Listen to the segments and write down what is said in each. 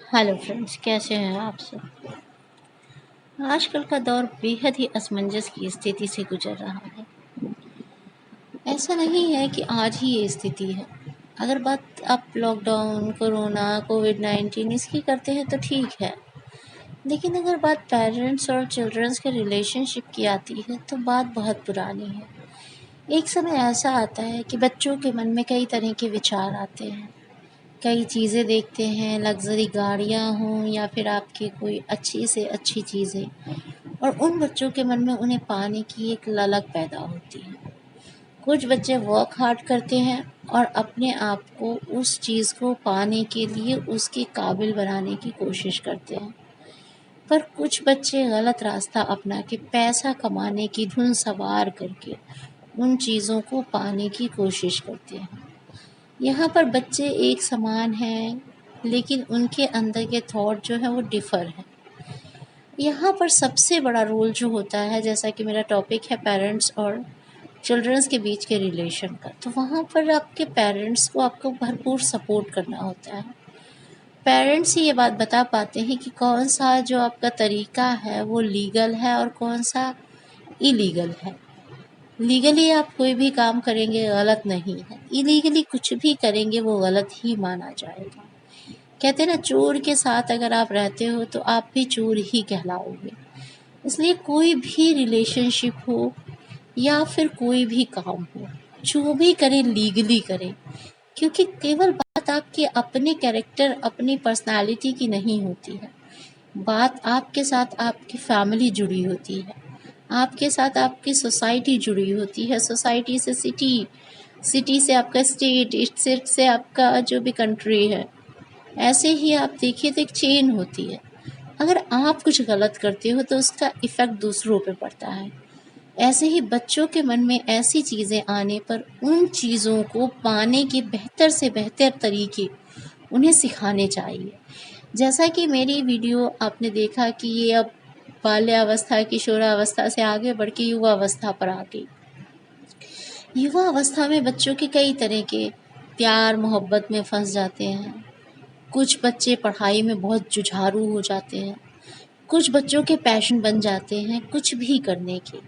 Hello friends, कैसे हैं आप सब। आजकल का दौर बेहद ही असमंजस की स्थिति से गुजर रहा है। ऐसा नहीं है कि आज ही ये स्थिति है। अगर बात आप लॉकडाउन, कोरोना, कोविड-19 इसकी करते हैं तो ठीक है, लेकिन अगर बात पेरेंट्स और चिल्ड्रंस के रिलेशनशिप की आती है तो बात बहुत पुरानी है। एक समय ऐसा आता है कि बच्चों के मन में कई तरह के विचार आते हैं, कई चीज़ें देखते हैं, लग्ज़री गाड़ियाँ हों या फिर आपकी कोई अच्छी से अच्छी चीज़ें, और उन बच्चों के मन में उन्हें पाने की एक ललक पैदा होती है। कुछ बच्चे वर्क हार्ड करते हैं और अपने आप को उस चीज़ को पाने के लिए उसके काबिल बनाने की कोशिश करते हैं, पर कुछ बच्चे गलत रास्ता अपना के पैसा कमाने की धुन सवार करके उन चीज़ों को पाने की कोशिश करते हैं। यहाँ पर बच्चे एक समान हैं, लेकिन उनके अंदर के थॉट जो है वो डिफ़र है। यहाँ पर सबसे बड़ा रोल जो होता है, जैसा कि मेरा टॉपिक है पेरेंट्स और चिल्ड्रंस के बीच के रिलेशन का, तो वहाँ पर आपके पेरेंट्स को आपको भरपूर सपोर्ट करना होता है। पेरेंट्स ही ये बात बता पाते हैं कि कौन सा जो आपका तरीका है वो लीगल है और कौन सा इलीगल है। लीगली आप कोई भी काम करेंगे गलत नहीं है, इलीगली कुछ भी करेंगे वो गलत ही माना जाएगा। कहते हैं ना, चोर के साथ अगर आप रहते हो तो आप भी चोर ही कहलाओगे। इसलिए कोई भी रिलेशनशिप हो या फिर कोई भी काम हो, जो भी करें लीगली करें, क्योंकि केवल बात आपके अपने कैरेक्टर, अपनी पर्सनालिटी की नहीं होती है। बात आपके साथ आपकी फैमिली जुड़ी होती है, आपके साथ आपकी सोसाइटी जुड़ी होती है, सोसाइटी से सिटी, सिटी से आपका स्टेट, स्टेट से आपका जो भी कंट्री है। ऐसे ही आप देखिए तो एक चेन होती है। अगर आप कुछ गलत करते हो तो उसका इफ़ेक्ट दूसरों पे पड़ता है। ऐसे ही बच्चों के मन में ऐसी चीज़ें आने पर उन चीज़ों को पाने के बेहतर से बेहतर तरीके उन्हें सिखाने चाहिए। जैसा कि मेरी वीडियो आपने देखा कि ये अब बाल्यावस्था, किशोरावस्था से आगे बढ़ के युवावस्था पर आ गई। युवा अवस्था में बच्चों के कई तरह के प्यार मोहब्बत में फंस जाते हैं। कुछ बच्चे पढ़ाई में बहुत जुझारू हो जाते हैं, कुछ बच्चों के पैशन बन जाते हैं कुछ भी करने के।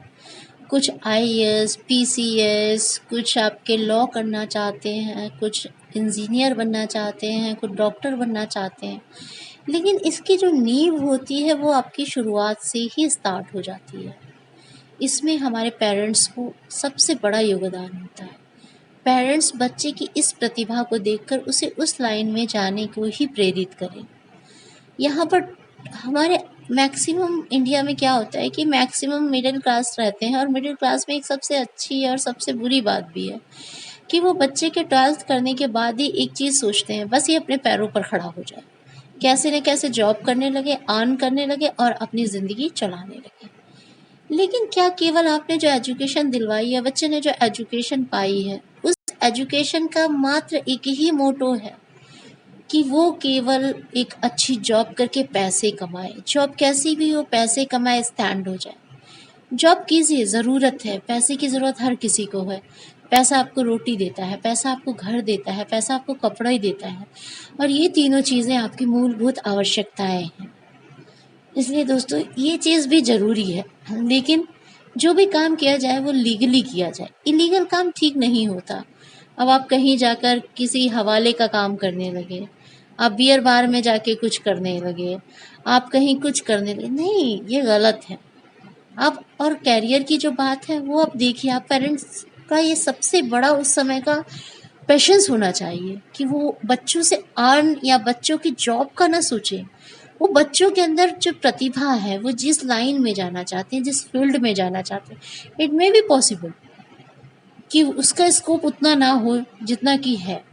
कुछ आईएएस, पीसीएस, कुछ आपके लॉ करना चाहते हैं, कुछ इंजीनियर बनना चाहते हैं, कुछ डॉक्टर बनना चाहते हैं। लेकिन इसकी जो नींव होती है वो आपकी शुरुआत से ही स्टार्ट हो जाती है। इसमें हमारे पेरेंट्स को सबसे बड़ा योगदान होता है। पेरेंट्स बच्चे की इस प्रतिभा को देखकर उसे उस लाइन में जाने को ही प्रेरित करें। यहाँ पर हमारे मैक्सिमम इंडिया में क्या होता है कि मैक्सिमम मिडिल क्लास रहते हैं, और मिडिल क्लास में एक सबसे अच्छी और सबसे बुरी बात भी है कि वो बच्चे के 12th करने के बाद ही एक चीज़ सोचते हैं, बस ये अपने पैरों पर खड़ा हो जाए, कैसे न कैसे जॉब करने लगे, अर्न करने लगे और अपनी ज़िंदगी चलाने लगे। लेकिन क्या केवल आपने जो एजुकेशन दिलवाई है, बच्चे ने जो एजुकेशन पाई है, उस एजुकेशन का मात्र एक ही मोटो है कि वो केवल एक अच्छी जॉब करके पैसे कमाए। जॉब कैसी भी हो, पैसे कमाए, स्टैंड हो जाए। जॉब कीजिए, ज़रूरत है, पैसे की ज़रूरत हर किसी को है। पैसा आपको रोटी देता है, पैसा आपको घर देता है, पैसा आपको कपड़ा ही देता है, और ये तीनों चीज़ें आपकी मूलभूत आवश्यकताएं हैं। इसलिए दोस्तों ये चीज़ भी ज़रूरी है, लेकिन जो भी काम किया जाए वो लीगली किया जाए। इलीगल काम ठीक नहीं होता। अब आप कहीं जाकर किसी हवाले का काम करने लगे, आप बियर बार में जाके कुछ करने लगे, आप कहीं कुछ करने लगे, नहीं, ये गलत है। आप और करियर की जो बात है वो आप देखिए, आप पेरेंट्स का ये सबसे बड़ा उस समय का पेशेंस होना चाहिए कि वो बच्चों से अर्न या बच्चों की जॉब का ना सोचें। वो बच्चों के अंदर जो प्रतिभा है, वो जिस लाइन में जाना चाहते हैं, जिस फील्ड में जाना चाहते हैं, इट मे बी पॉसिबल कि उसका स्कोप उतना ना हो जितना कि है।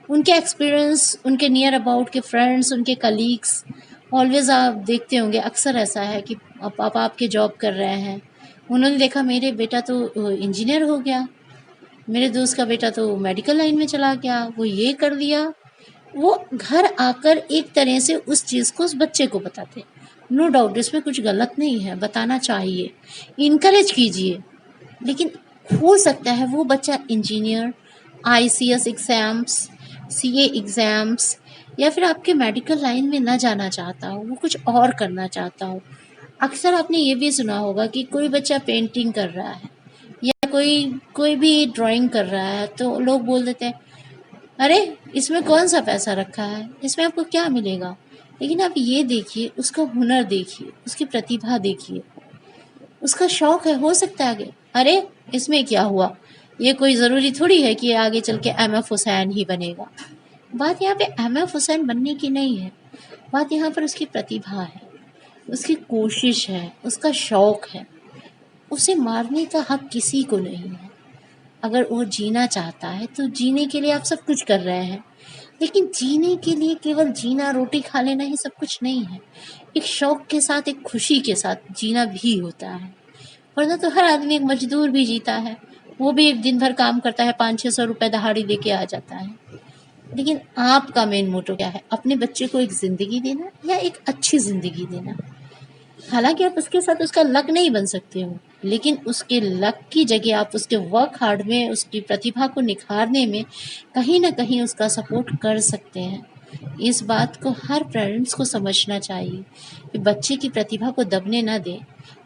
उनके एक्सपीरियंस, उनके नियर अबाउट के फ्रेंड्स, उनके कलीग्स, ऑलवेज आप देखते होंगे, अक्सर ऐसा है कि आप आपके जॉब कर रहे हैं, उन्होंने देखा मेरे बेटा तो इंजीनियर हो गया, मेरे दोस्त का बेटा तो मेडिकल लाइन में चला गया, वो ये कर लिया। वो घर आकर एक तरह से उस चीज़ को उस बच्चे को बताते हैं। नो डाउट इसमें कुछ गलत नहीं है, बताना चाहिए, इनकरेज कीजिए। लेकिन हो सकता है वो बच्चा engineer, ICS exams, CA exams या फिर आपके मेडिकल लाइन में ना जाना चाहता हो, वो कुछ और करना चाहता हो। अक्सर आपने ये भी सुना होगा कि कोई बच्चा पेंटिंग कर रहा है या कोई कोई भी ड्राइंग कर रहा है, तो लोग बोल देते हैं, अरे इसमें कौन सा पैसा रखा है, इसमें आपको क्या मिलेगा। लेकिन आप ये देखिए, उसका हुनर देखिए, उसकी प्रतिभा देखिए, उसका शौक है, हो सकता है आगे, अरे इसमें क्या हुआ, ये कोई ज़रूरी थोड़ी है कि ये आगे चल के एम.एफ. हुसैन ही बनेगा। बात यहाँ पे एम.एफ. हुसैन बनने की नहीं है, बात यहाँ पर उसकी प्रतिभा है, उसकी कोशिश है, उसका शौक है। उसे मारने का हक किसी को नहीं है। अगर वो जीना चाहता है तो जीने के लिए आप सब कुछ कर रहे हैं, लेकिन जीने के लिए केवल जीना, रोटी खा लेना ही सब कुछ नहीं है। एक शौक के साथ, एक खुशी के साथ जीना भी होता है। वरना तो हर आदमी एक मजदूर भी जीता है, वो भी एक दिन भर काम करता है, 500-600 रुपए दिहाड़ी लेके आ जाता है। लेकिन आपका मेन मोटो क्या है? अपने बच्चे को एक ज़िंदगी देना या एक अच्छी ज़िंदगी देना। हालाँकि आप उसके साथ उसका लक नहीं बन सकते हो, लेकिन उसके लक की जगह आप उसके वर्क हार्ड में, उसकी प्रतिभा को निखारने में कहीं न कहीं उसका सपोर्ट कर सकते हैं। इस बात को हर पेरेंट्स को समझना चाहिए कि बच्चे की प्रतिभा को दबने ना दें।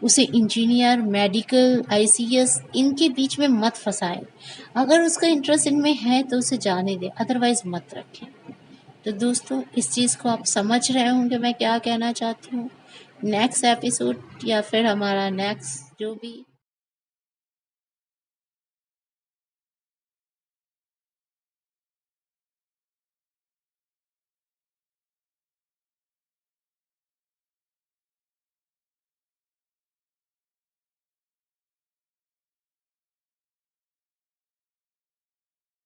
उसे इंजीनियर, मेडिकल, आईसीएस इनके बीच में मत फँसाएँ। अगर उसका इंटरेस्ट इनमें है तो उसे जाने दें, अदरवाइज़ मत रखें। तो दोस्तों, इस चीज़ को आप समझ रहे होंगे मैं क्या कहना चाहती हूँ। नेक्स्ट एपिसोड या फिर हमारा नेक्स्ट जो भी